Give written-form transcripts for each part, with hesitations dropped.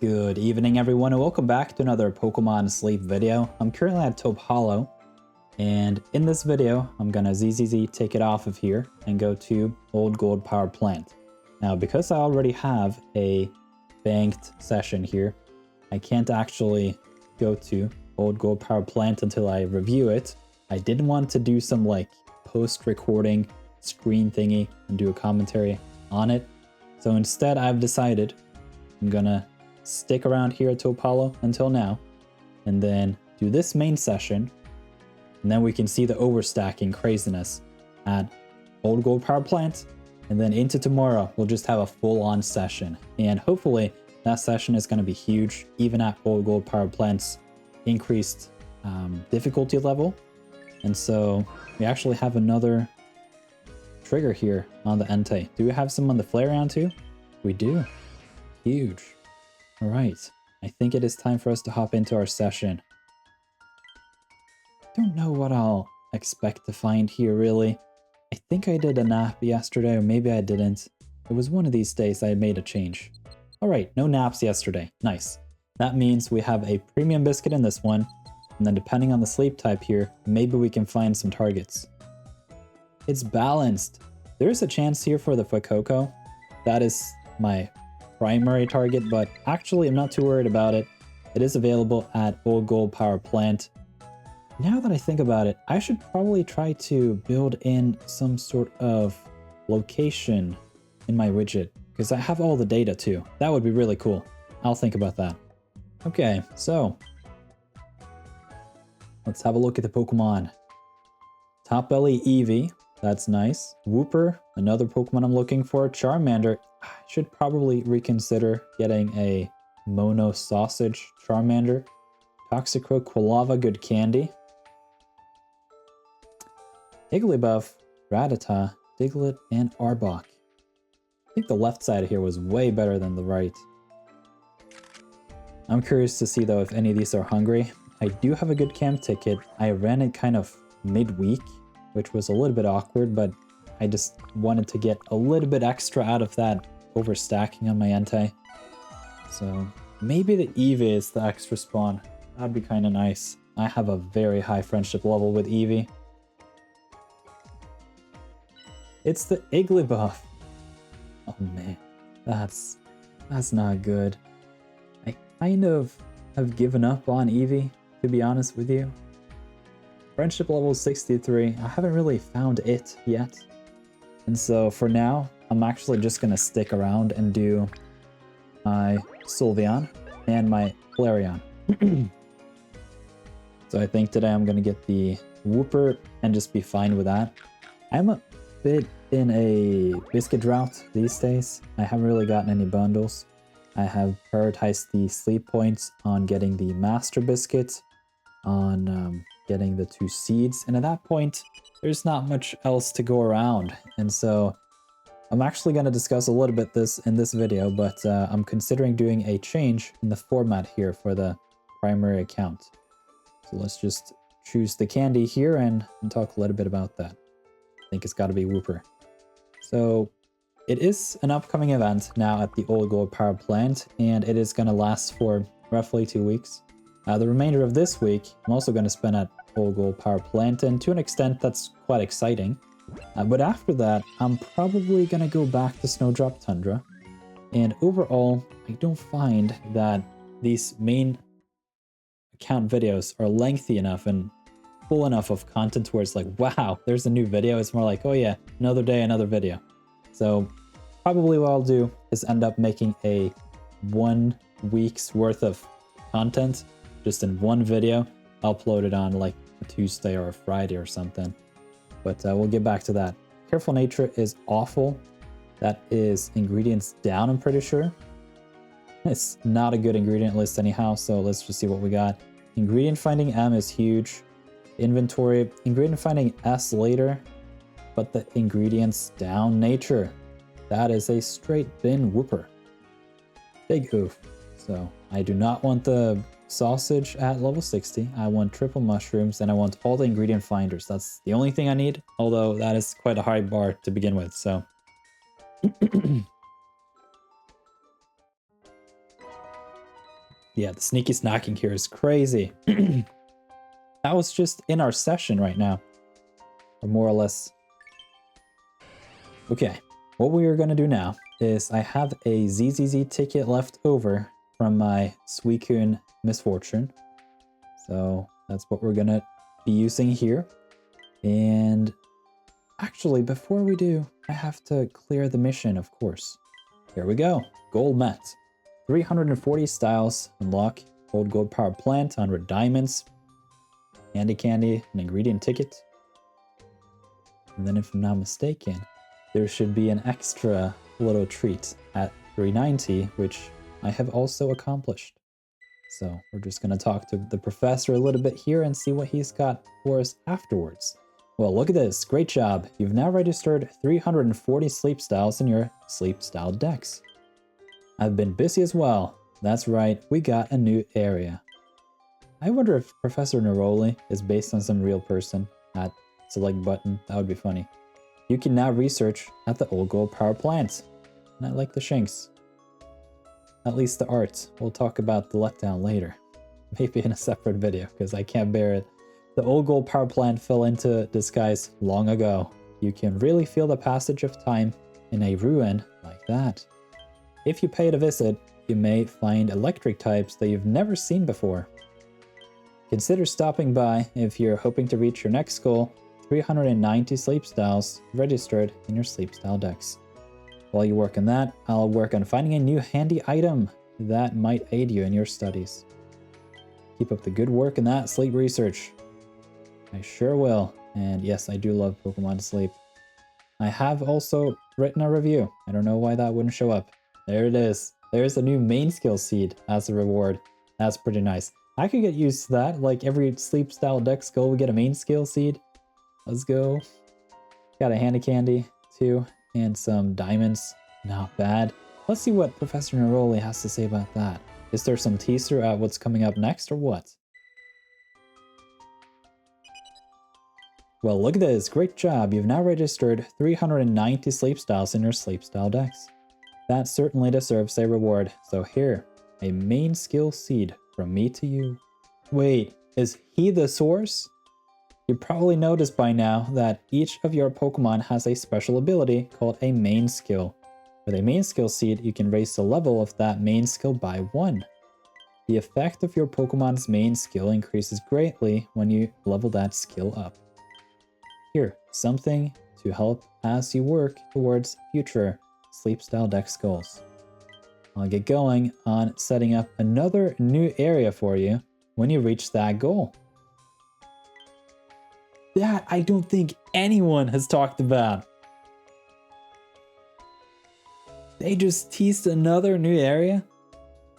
Good evening, everyone, and welcome back to another Pokemon Sleep video. I'm currently at Taupe Hollow, and in this video, I'm gonna ZZZ take it off of here and go to Old Gold Power Plant. Now, because I already have a banked session here, I can't actually go to Old Gold Power Plant until I review it. I didn't want to do some like post-recording screen thingy and do a commentary on it. So instead, I've decided I'm gonna stick around here at Taupe Hollow until now, and then do this main session, and then we can see the overstacking craziness at Old Gold Power Plant, and then into tomorrow we'll just have a full-on session, and hopefully that session is going to be huge, even at Old Gold Power Plant's increased difficulty level. And so we actually have another trigger here on the Entei. Do we have some on the Flareon too? We do. Huge. All right, I think it is time for us to hop into our session. Don't know what I'll expect to find here, really. I think I did a nap yesterday, or maybe I didn't. It was one of these days I made a change. All right, no naps yesterday. Nice. That means we have a premium biscuit in this one, and then depending on the sleep type here, maybe we can find some targets. It's balanced. There's a chance here for the Fuecoco. That is my primary target, but actually I'm not too worried about it. It is available at Old Gold Power Plant. Now that I think about it, I should probably try to build in some sort of location in my widget, because I have all the data too. That would be really cool. I'll think about that. Okay, so let's have a look at the Pokemon. Top-Belly Eevee, that's nice. Wooper, another Pokemon I'm looking for. Charmander, I should probably reconsider getting a Mono Sausage Charmander. Toxicroak, Quilava, good candy. Igglybuff, Rattata, Diglett, and Arbok. I think the left side here was way better than the right. I'm curious to see though if any of these are hungry. I do have a good camp ticket. I ran it kind of mid-week, which was a little bit awkward, but I just wanted to get a little bit extra out of that overstacking on my Entei. So maybe the Eevee is the extra spawn. That'd be kind of nice. I have a very high friendship level with Eevee. It's the Igglybuff. Oh man, that's not good. I kind of have given up on Eevee, to be honest with you. Friendship level 63. I haven't really found it yet. And so for now, I'm actually just going to stick around and do my Sylveon and my Flareon. So I think today I'm going to get the Wooper and just be fine with that. I'm a bit in a biscuit drought these days. I haven't really gotten any bundles. I have prioritized the sleep points on getting the Master Biscuit, on getting the 2 seeds, and at that point, there's not much else to go around. And so I'm actually going to discuss a little bit this in this video, but I'm considering doing a change in the format here for the primary account. So let's just choose the candy here and talk a little bit about that. I think it's got to be Wooper. So it is an upcoming event now at the Old Gold Power Plant, and it is going to last for roughly 2 weeks. The remainder of this week, I'm also going to spend at Old Gold Power Plant, and to an extent that's quite exciting. But after that, I'm probably going to go back to Snowdrop Tundra. And overall, I don't find that these main account videos are lengthy enough and full enough of content where it's like, wow, there's a new video. It's more like, oh yeah, another day, another video. So probably what I'll do is end up making a 1 week's worth of content just in one video. I'll upload it on like a Tuesday or a Friday or something. But we'll get back to that. Careful Nature is awful. That is ingredients down, I'm pretty sure. It's not a good ingredient list anyhow, so let's just see what we got. Ingredient finding M is huge. Inventory, ingredient finding S later, but the ingredients down Nature. That is a straight bin Wooper. Big oof. So I do not want the sausage at level 60. I want triple mushrooms, and I want all the ingredient finders. That's the only thing I need, although that is quite a high bar to begin with, so. Yeah, the sneaky snacking here is crazy. That was just in our session right now. Or more or less. Okay, what we are going to do now is I have a ZZZ ticket left over from my Suicune Misfortune. So that's what we're going to be using here. And actually, before we do, I have to clear the mission, of course. Here we go. Goal met. 340 styles unlock. Old gold power plant, 100 diamonds. Candy, an ingredient ticket. And then if I'm not mistaken, there should be an extra little treat at 390, which I have also accomplished. So we're just going to talk to the professor a little bit here and see what he's got for us afterwards. Well, look at this. Great job. You've now registered 340 sleep styles in your sleep style decks. I've been busy as well. That's right, we got a new area. I wonder if Professor Neroli is based on some real person. At select button, that would be funny. You can now research at the old gold power plant. And I like the shinks. At least the art. We'll talk about the letdown later. Maybe in a separate video, because I can't bear it. The old gold power plant fell into disguise long ago. You can really feel the passage of time in a ruin like that. If you pay it a visit, you may find electric types that you've never seen before. Consider stopping by if you're hoping to reach your next goal, 390 sleep styles registered in your sleep style decks. While you work on that, I'll work on finding a new handy item that might aid you in your studies. Keep up the good work in that sleep research. I sure will. And yes, I do love Pokemon Sleep. I have also written a review. I don't know why that wouldn't show up. There it is. There's a new main skill seed as a reward. That's pretty nice. I could get used to that. Like every sleep style deck skill, we get a main skill seed. Let's go. Got a handy candy too, and some diamonds. Not bad. Let's see what Professor Neroli has to say about that. Is there some teaser at what's coming up next or what? Well, look at this. Great job. You've now registered 390 sleep styles in your sleep style decks. That certainly deserves a reward. So here, a main skill seed from me to you. Wait, is he the source? You probably noticed by now that each of your Pokemon has a special ability called a main skill. With a main skill seed, you can raise the level of that main skill by 1. The effect of your Pokemon's main skill increases greatly when you level that skill up. Here, something to help as you work towards future sleep style deck goals. I'll get going on setting up another new area for you when you reach that goal. That I don't think anyone has talked about. They just teased another new area?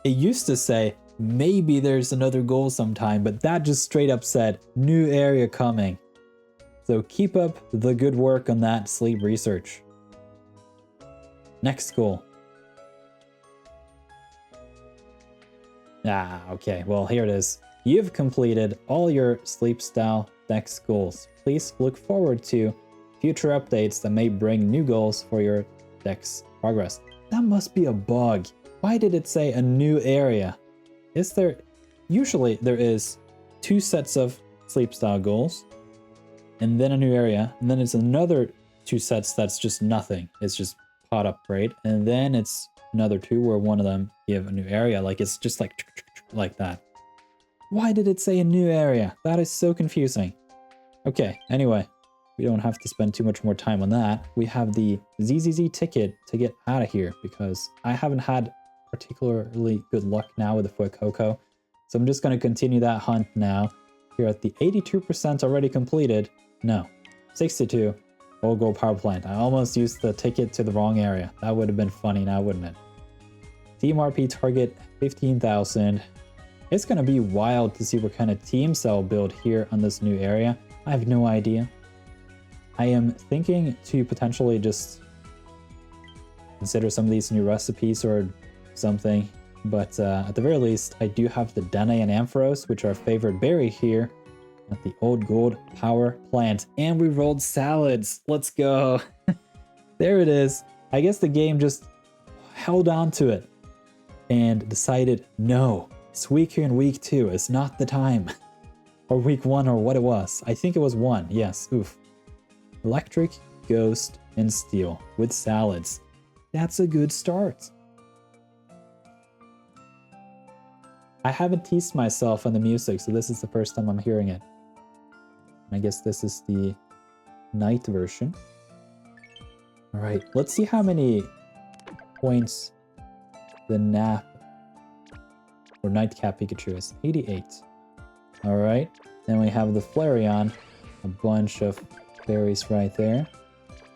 It used to say, maybe there's another goal sometime, but that just straight up said, new area coming. So keep up the good work on that sleep research. Next goal. Okay, well here it is. You've completed all your sleep style dex goals. Please look forward to future updates that may bring new goals for your dex progress. That must be a bug. Why did it say a new area? Is there... Usually there is 2 sets of sleep style goals, and then a new area, and then it's another 2 sets that's just nothing. It's just pot upgrade, and then it's another 2 where one of them you have a new area. Like it's just like that. Why did it say a new area? That is so confusing. Okay, anyway, we don't have to spend too much more time on that. We have the ZZZ ticket to get out of here because I haven't had particularly good luck now with the Fuecoco. So I'm just going to continue that hunt now. Here at the 82% already completed. No, 62. Old gold power plant. I almost used the ticket to the wrong area. That would have been funny now, wouldn't it? Team RP target 15,000. It's going to be wild to see what kind of team cell build here on this new area. I have no idea. I am thinking to potentially just consider some of these new recipes or something. But at the very least, I do have the Dene and Ampharos, which are favorite berry here at the old gold power plant. And we rolled salads. Let's go. There it is. I guess the game just held on to it and decided, no, It's weaker in week 2. It's not the time. Or week 1 or what it was. I think it was 1. Yes. Oof. Electric, Ghost, and Steel with salads. That's a good start. I haven't teased myself on the music, so this is the first time I'm hearing it. I guess this is the night version. Alright, let's see how many points the nap or nightcap Pikachu is. 88. Alright, then we have the Flareon, a bunch of berries right there.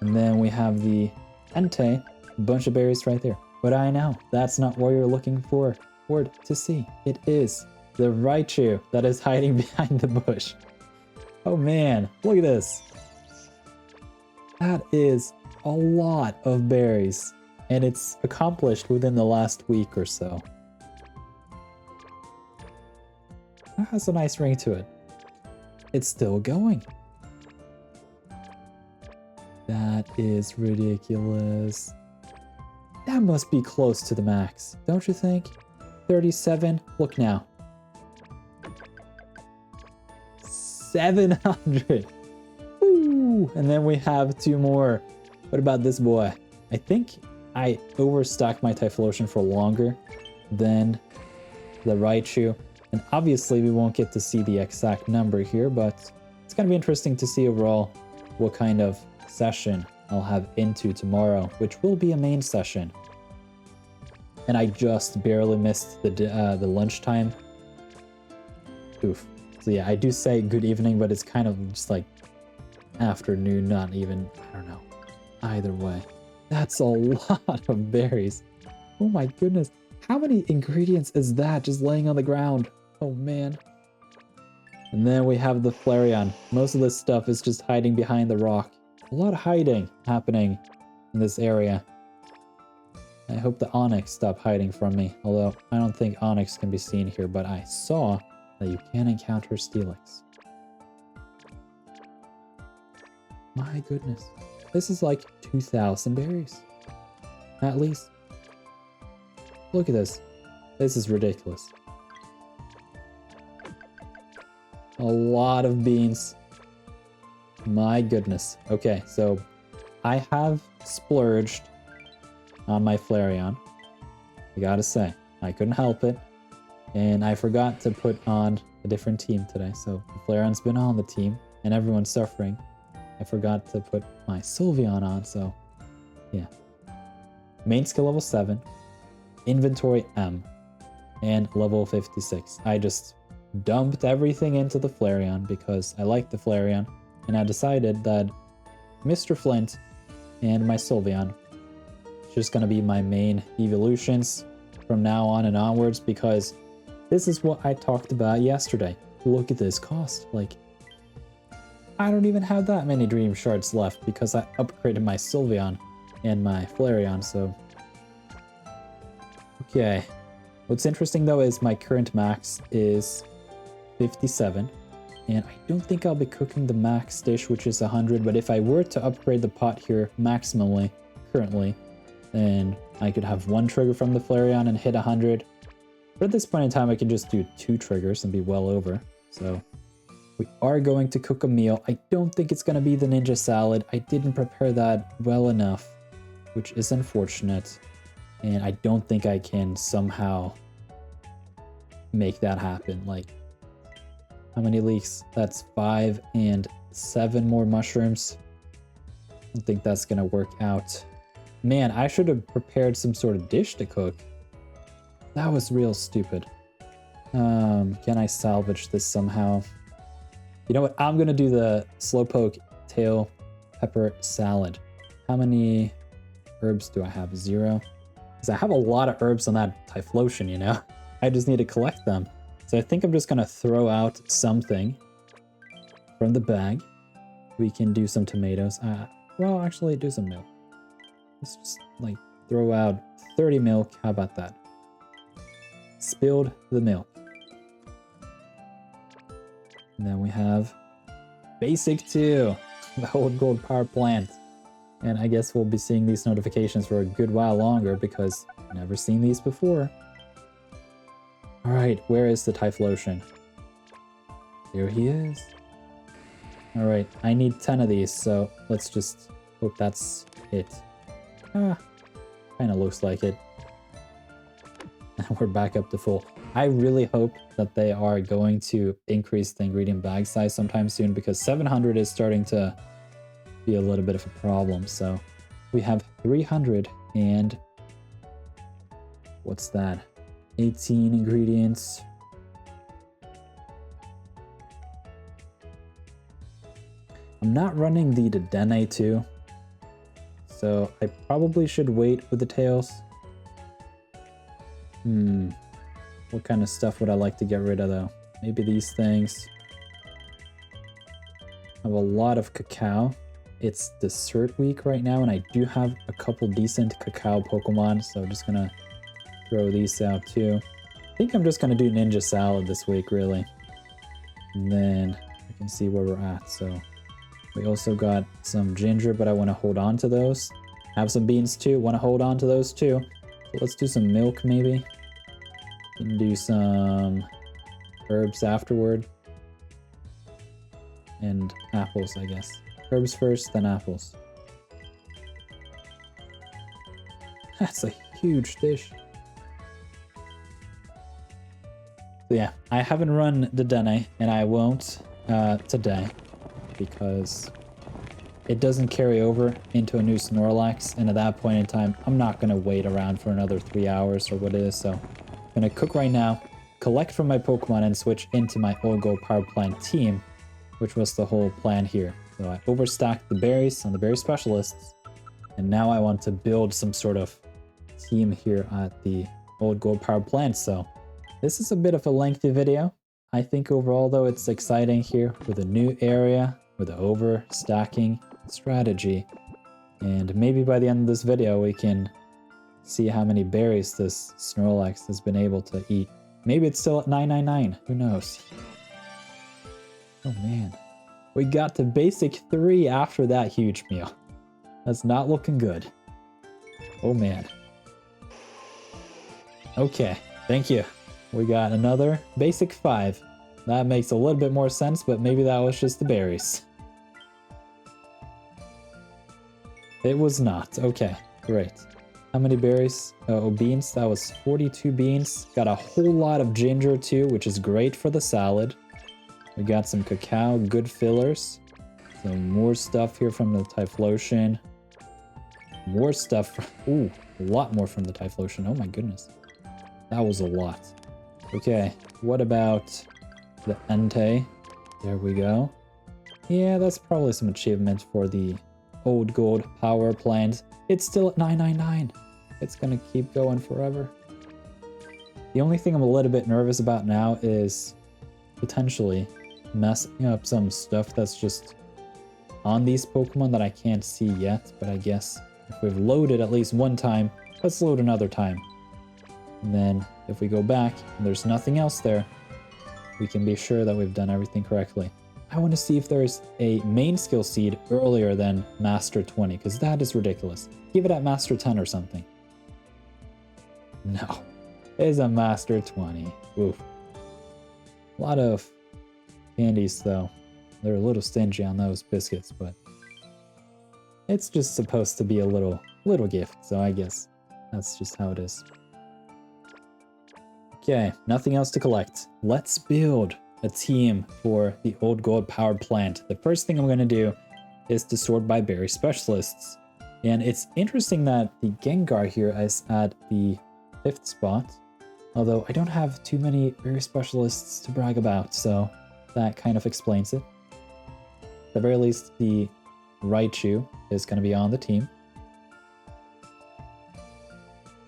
And then we have the Entei, a bunch of berries right there. But I know, that's not what you're looking for to see. It is the Raichu that is hiding behind the bush. Oh man, look at this. That is a lot of berries, and it's accomplished within the last week or so. That has a nice ring to it. It's still going. That is ridiculous. That must be close to the max, don't you think? 37, look now. 700. Woo! And then we have 2 more. What about this boy? I think I overstacked my Typhlosion for longer than the Raichu. And obviously we won't get to see the exact number here, but it's gonna be interesting to see overall what kind of session I'll have into tomorrow, which will be a main session. And I just barely missed the lunchtime. Oof. So yeah, I do say good evening, but it's kind of just like afternoon, not even, I don't know. Either way, that's a lot of berries. Oh my goodness. How many ingredients is that just laying on the ground? Oh man. And then we have the Flareon. Most of this stuff is just hiding behind the rock. A lot of hiding happening in this area. I hope the Onix stop hiding from me, although I don't think Onix can be seen here, but I saw that you can encounter Steelix. My goodness. This is like 2,000 berries. At least. Look at this. This is ridiculous. A lot of beans. My goodness. Okay, so I have splurged on my Flareon. I gotta say, I couldn't help it. And I forgot to put on a different team today. So Flareon's been on the team and everyone's suffering. I forgot to put my Sylveon on, so yeah. Main skill level 7, inventory M, and level 56. I just dumped everything into the Flareon because I like the Flareon, and I decided that Mr. Flint and my Sylveon is just gonna be my main evolutions from now on and onwards, because this is what I talked about yesterday. Look at this cost. Like, I don't even have that many Dream Shards left because I upgraded my Sylveon and my Flareon, so... Okay. What's interesting though is my current max is 57, and I don't think I'll be cooking the max dish, which is 100, but if I were to upgrade the pot here maximally, currently, then I could have 1 trigger from the Flareon and hit 100. But at this point in time, I can just do 2 triggers and be well over, so... We are going to cook a meal. I don't think it's going to be the ninja salad. I didn't prepare that well enough, which is unfortunate. And I don't think I can somehow make that happen. Like, how many leeks? That's 5 and 7 more mushrooms. I don't think that's going to work out. Man, I should have prepared some sort of dish to cook. That was real stupid. Can I salvage this somehow? You know what? I'm gonna do the Slowpoke Tail Pepper Salad. How many herbs do I have? 0? Because I have a lot of herbs on that Typhlosion, you know? I just need to collect them. So I think I'm just gonna throw out something from the bag. We can do some tomatoes. Well, actually, do some milk. Let's just, like, throw out 30 milk. How about that? Spilled the milk. And then we have Basic 2, the Old Gold Power Plant. And I guess we'll be seeing these notifications for a good while longer because I've never seen these before. Alright, where is the Typhlosion? There he is. Alright, I need 10 of these, so let's just hope that's it. Ah, kinda looks like it. We're back up to full. I really hope that they are going to increase the ingredient bag size sometime soon, because 700 is starting to be a little bit of a problem. So we have 300 and what's that? 18 ingredients. I'm not running the Dedenne too, so I probably should wait with the tails. What kind of stuff would I like to get rid of though? Maybe these things. I have a lot of cacao. It's dessert week right now, and I do have a couple decent cacao Pokemon, so I'm just gonna throw these out too. I think I'm just gonna do Ninja Salad this week, really. And then I can see where we're at. So we also got some ginger, but I want to hold on to those. Have some beans too, want to hold on to those too. So let's do some milk maybe. Can do some herbs afterward. And apples, I guess. Herbs first, then apples. That's a huge dish. So yeah, I haven't run Dedenne, and I won't today, because it doesn't carry over into a new Snorlax, and at that point in time, I'm not going to wait around for another 3 hours or what it is, so I'm going to cook right now, collect from my Pokemon, and switch into my Old Gold Power Plant team, which was the whole plan here. So I overstacked the berries on the berry specialists, and now I want to build some sort of team here at the Old Gold Power Plant, so this is a bit of a lengthy video. I think overall though it's exciting here with a new area, with the overstacking strategy, and maybe by the end of this video we can see how many berries this Snorlax has been able to eat. Maybe it's still at 999, who knows? Oh man, we got to basic 3 after that huge meal. That's not looking good. Oh man. Okay, thank you. We got another basic 5. That makes a little bit more sense, but maybe that was just the berries. It was not. Okay, great. How many berries? Oh, beans. That was 42 beans. Got a whole lot of ginger too, which is great for the salad. We got some cacao, good fillers. Some more stuff here from the Typhlosion. More stuff. Ooh, a lot more from the Typhlosion. Oh my goodness. That was a lot. Okay, what about the Entei? There we go. Yeah, that's probably some achievement for the Old Gold Power Plant. It's still at 999. It's gonna keep going forever. The only thing I'm a little bit nervous about now is potentially messing up some stuff that's just on these Pokemon that I can't see yet, but I guess if we've loaded at least one time, let's load another time. And then if we go back and there's nothing else there, we can be sure that we've done everything correctly. I want to see if there's a main skill seed earlier than Master 20, because that is ridiculous. Give it at Master 10 or something. No, it's a Master 20. Oof. A lot of candies though. They're a little stingy on those biscuits, but it's just supposed to be a little gift, so I guess that's just how it is. Okay, nothing else to collect. Let's build a team for the Old Gold Power Plant. The first thing I'm going to do is to sort by berry specialists. And it's interesting that the Gengar here is at the 5th spot, although I don't have too many berry specialists to brag about, so that kind of explains it. At the very least, the Raichu is going to be on the team.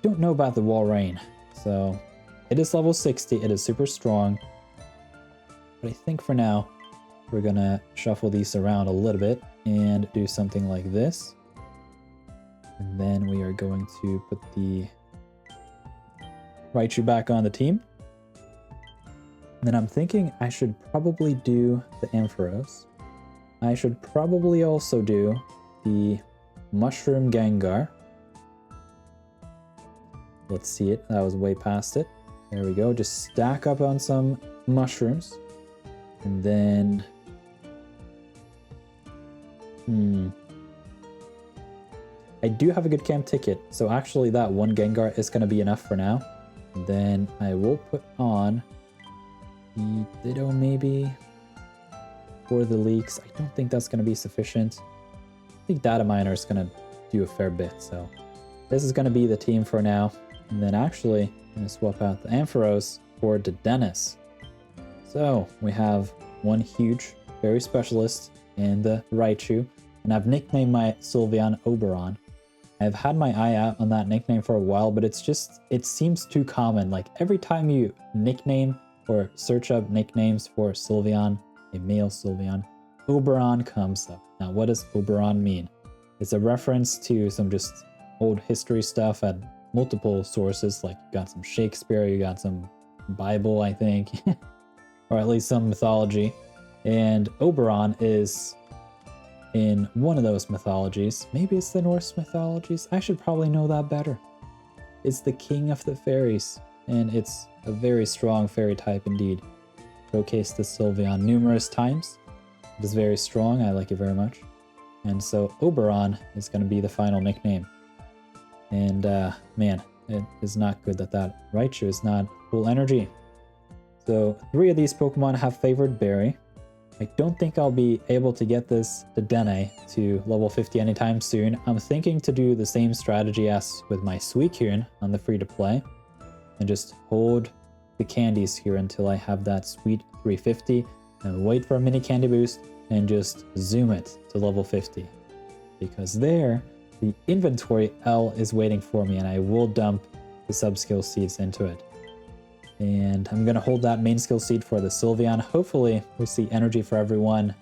Don't know about the Walrein, so it is level 60, it is super strong. But I think for now, we're gonna shuffle these around a little bit and do something like this. And then we are going to put the Raichu back on the team. And then I'm thinking I should probably do the Ampharos. I should probably also do the Mushroom Gengar. Let's see it, that was way past it. There we go. Just stack up on some mushrooms. And then... I do have a good camp ticket, so actually that one Gengar is going to be enough for now. And then I will put on the Ditto maybe for the leaks. I don't think that's going to be sufficient. I think Data Miner is going to do a fair bit, so this is going to be the team for now. And then actually, I'm going to swap out the Ampharos for the Dennis. So we have one huge fairy specialist in the Raichu, and I've nicknamed my Sylveon Oberon. I've had my eye out on that nickname for a while, but it's just, it seems too common. Like every time you nickname or search up nicknames for Sylveon, a male Sylveon, Oberon comes up. Now, what does Oberon mean? It's a reference to some just old history stuff at multiple sources, like you got some Shakespeare, you got some Bible, I think, or at least some mythology. And Oberon is in one of those mythologies. Maybe it's the Norse mythologies. I should probably know that better. It's the king of the fairies, and it's a very strong fairy type indeed. Showcased the Sylveon numerous times. It is very strong. I like it very much. And so Oberon is going to be the final nickname. And man, it is not good that that Raichu is not full energy. So 3 of these Pokemon have favored Berry. I don't think I'll be able to get this Dedenne to level 50 anytime soon. I'm thinking to do the same strategy as with my Suicune on the free-to-play, and just hold the candies here until I have that sweet 350, and wait for a mini candy boost, and just zoom it to level 50. Because there, the inventory L is waiting for me, and I will dump the sub-skill seeds into it. And I'm going to hold that main skill seed for the Sylveon. Hopefully, we see energy for everyone.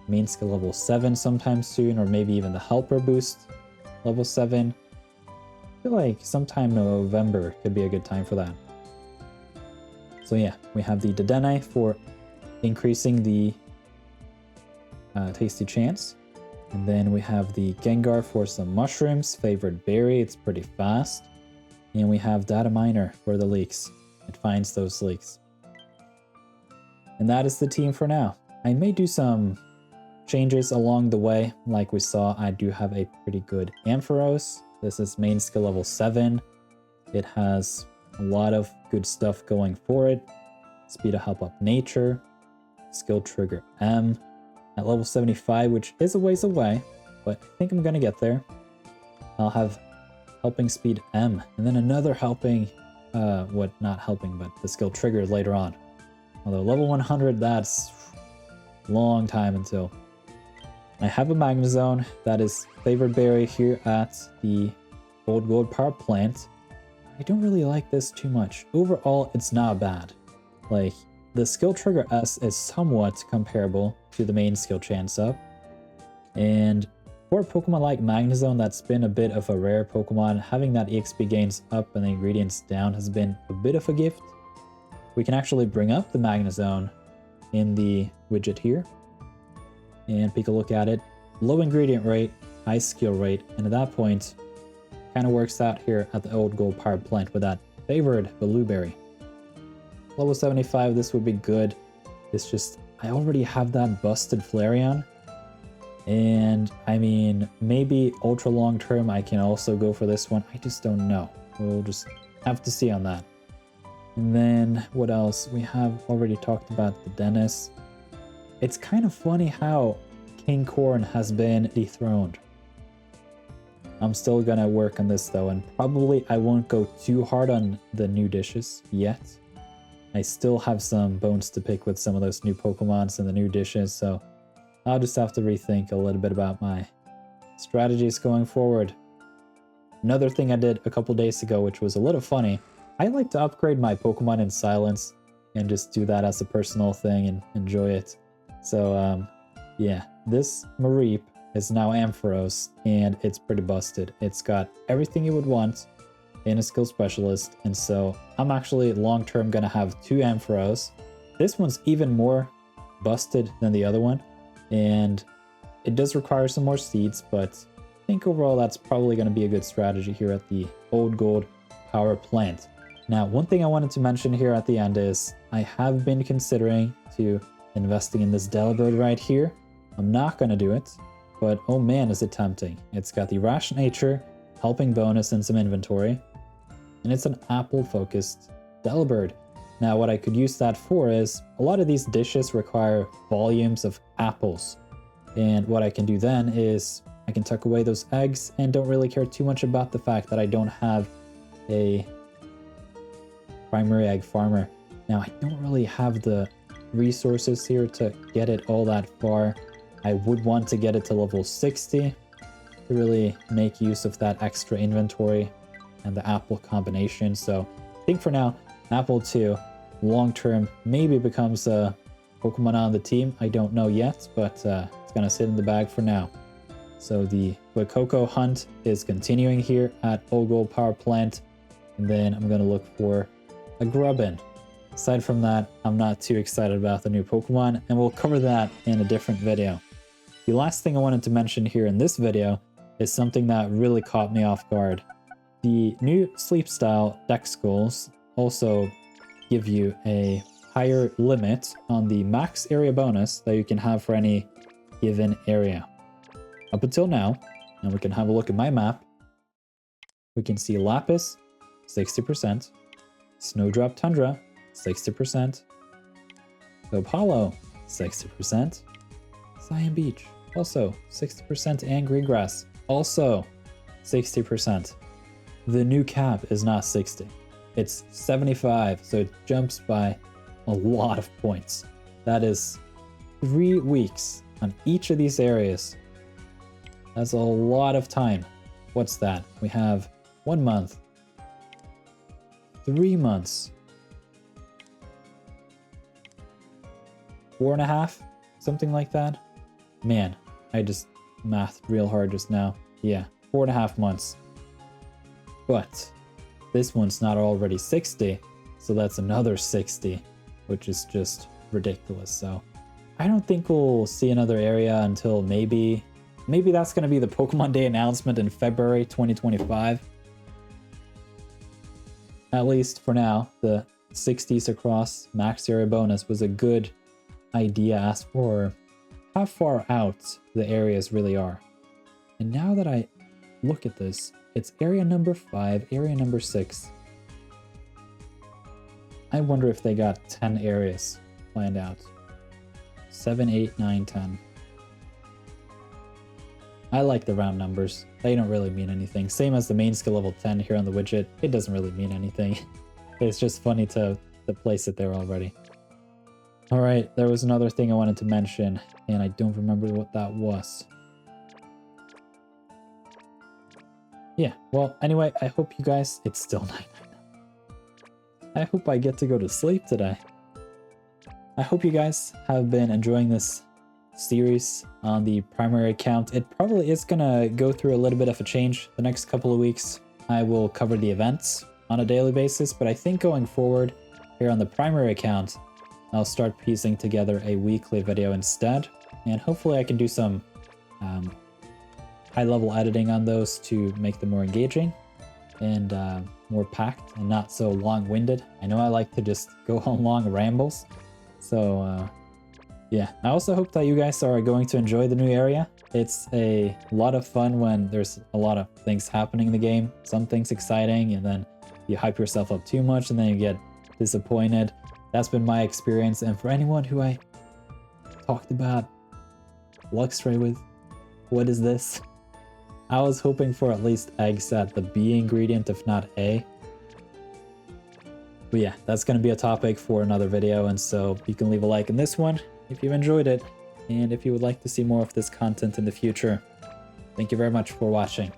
Main skill level 7 sometime soon, or maybe even the helper boost level 7. I feel like sometime November could be a good time for that. So yeah, we have the Dedenne for increasing the tasty chance. And then we have the Gengar for some mushrooms, favored berry, it's pretty fast. And we have Data Miner for the leaks. It finds those leaks. And that is the team for now. I may do some changes along the way. Like we saw, I do have a pretty good Ampharos. This is main skill level 7. It has a lot of good stuff going for it. Speed to help up nature. Skill trigger M at level 75, which is a ways away, but I think I'm gonna get there. I'll have helping speed M, and then another helping, not helping, but the skill trigger later on. Although level 100, that's a long time until. I have a Magnezone that is favored berry here at the Old Gold Power Plant. I don't really like this too much. Overall, it's not bad. Like, the skill trigger S is somewhat comparable to the main skill chance up. And for a Pokemon like Magnezone that's been a bit of a rare Pokemon, having that EXP gains up and the ingredients down has been a bit of a gift. We can actually bring up the Magnezone in the widget here and take a look at it. Low ingredient rate, high skill rate, and at that point, kind of works out here at the Old Gold Power Plant with that favored Blueberry. Level 75, this would be good. It's just, I already have that busted Flareon. And I mean, maybe ultra long term, I can also go for this one. I just don't know. We'll just have to see on that. And then what else? We have already talked about the Dennis. It's kind of funny how King Corn has been dethroned. I'm still gonna work on this though, and probably I won't go too hard on the new dishes yet. I still have some bones to pick with some of those new Pokemons and the new dishes, so I'll just have to rethink a little bit about my strategies going forward. Another thing I did a couple days ago, which was a little funny, I like to upgrade my Pokemon in silence and just do that as a personal thing and enjoy it. So yeah, this Mareep is now Ampharos, and it's pretty busted. It's got everything you would want in a skill specialist, and so I'm actually long-term gonna have 2 Ampharos. This one's even more busted than the other one, and it does require some more seeds, but I think overall that's probably gonna be a good strategy here at the Old Gold Power Plant. Now, one thing I wanted to mention here at the end is I have been considering to investing in this Delibird right here. I'm not going to do it, but oh man, is it tempting. It's got the Rash Nature, Helping bonus, and some inventory. And it's an apple-focused Delibird. Now, what I could use that for is, a lot of these dishes require volumes of apples. And what I can do then is, I can tuck away those eggs and don't really care too much about the fact that I don't have a primary egg farmer. Now, I don't really have the resources here to get it all that far. I would want to get it to level 60 to really make use of that extra inventory and the apple combination. So I think for now, Apple 2 long term maybe becomes a Pokemon on the team. I don't know yet, but it's gonna sit in the bag for now. So the Fuecoco hunt is continuing here at Ogle Power Plant, and then I'm gonna look for a Grubbin. Aside from that, I'm not too excited about the new Pokemon, and we'll cover that in a different video. The last thing I wanted to mention here in this video is something that really caught me off guard. The new Sleep style Dex goals also give you a higher limit on the max area bonus that you can have for any given area. Up until now, and we can have a look at my map, we can see Lapis, 60%, Snowdrop Tundra, 60%, Hope Hollow, 60%, Cyan Beach, also 60%, and Greengrass, also 60%. The new cap is not 60. It's 75, so it jumps by a lot of points. That is 3 weeks on each of these areas. That's a lot of time. What's that? We have 1 month, 3 months, 4.5, something like that. Man, I just mathed real hard just now. Yeah, 4.5 months. But this one's not already 60, so that's another 60, which is just ridiculous. So I don't think we'll see another area until maybe that's going to be the Pokemon Day announcement in February 2025. At least for now, the 60s across max area bonus was a good idea as for how far out the areas really are. And now that I look at this, it's area number 5, area number 6. I wonder if they got 10 areas planned out. 7, 8, 9, 10. I like the round numbers. They don't really mean anything. Same as the main skill level 10 here on the widget. It doesn't really mean anything. It's just funny to place it there already. Alright, there was another thing I wanted to mention, and I don't remember what that was. Yeah, well, anyway, I hope you guys... It's still night. I hope I get to go to sleep today. I hope you guys have been enjoying this series on the primary account. It probably is gonna go through a little bit of a change the next couple of weeks. I will cover the events on a daily basis, but I think going forward here on the primary account, I'll start piecing together a weekly video instead, and hopefully I can do some high-level editing on those to make them more engaging and more packed and not so long-winded. I know I like to just go on long rambles, so yeah. I also hope that you guys are going to enjoy the new area. It's a lot of fun when there's a lot of things happening in the game. Some things exciting, and then you hype yourself up too much, and then you get disappointed. That's been my experience, and for anyone who I talked about Luxray with, what is this? I was hoping for at least eggs at the B ingredient, if not A. But yeah, that's going to be a topic for another video, and so you can leave a like in this one if you enjoyed it, and if you would like to see more of this content in the future. Thank you very much for watching.